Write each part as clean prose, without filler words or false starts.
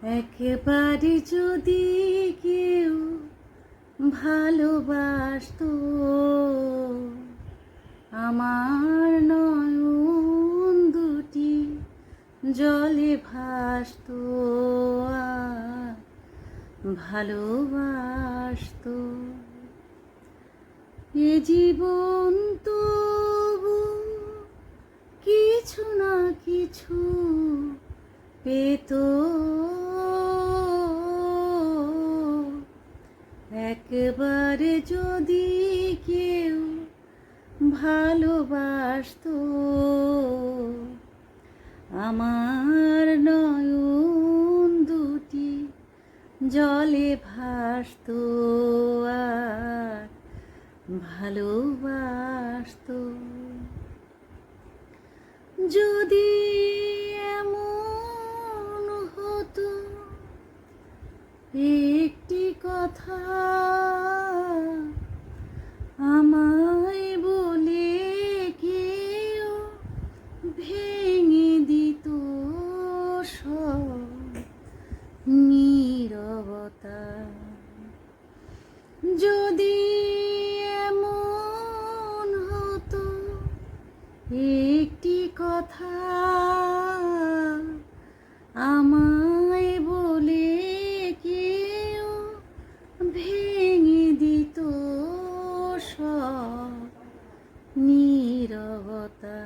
একবারে যদি কেউ ভালোবাসতো, আমার নয়ন দুটি জলে ভাসতো আর ভালোবাসতো। এ জীবন তবু কিছু না কিছু পেত, একবারে যদি কেউ ভালোবাসতো, আমার নয়ন দুটি জলে ভাসতো আর ভালোবাসতো। যদি এমন হতো একটি কথা আমায় বলে কেউ ভেঙে দিত সব নীরবতা, যদি এমন হতো একটি কথা আমায় বলে কেউ ভেঙে দিত সব নীরবতা,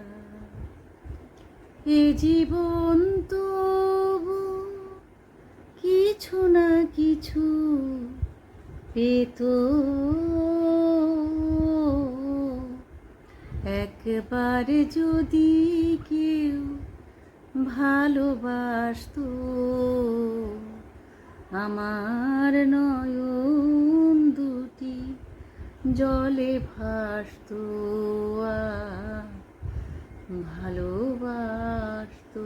এ জীবন তবু কিছু না কিছু পেত, একবার যদি কেউ ভালোবাসতো, আমার নয়ন দুটি জলে ভাসতো আর ভালোবাসতো।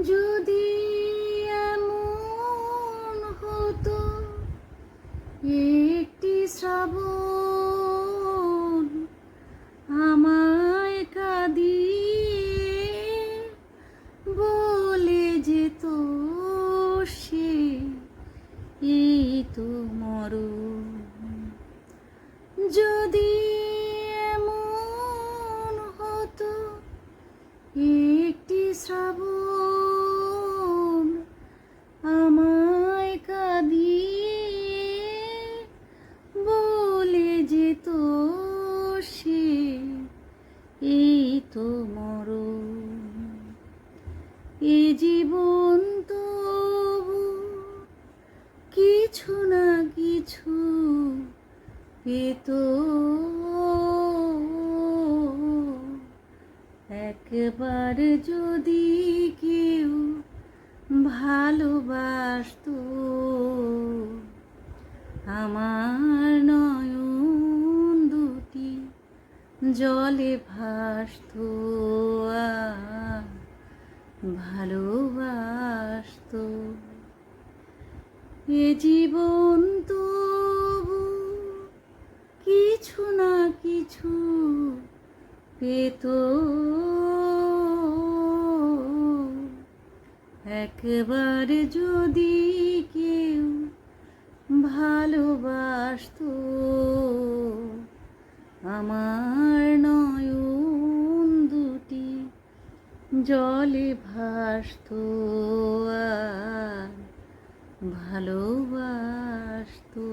যদি এমন হতো একটি শ্রাবণ আমায় কাঁদিয়ে বলে যেত সে এই তো মরণ, যদি এমন হতো একটি শ্রাবণ আমায় কাঁদিয়ে বলে যেত সে এই তো মরণ, এ জীবন তবু কিছু না কিছু পেত, একবার যদি কেউ ভালোবাসতো, আমার নয়ন দুটি জলে ভাসতো আর ভালোবাসতো। এ জীবন তবু কিছু না কিছু পেত, একবার যদি কেউ ভালোবাসতো, আমার নয়ন দুটি জলে ভাসতো আর ভালোবাসতো।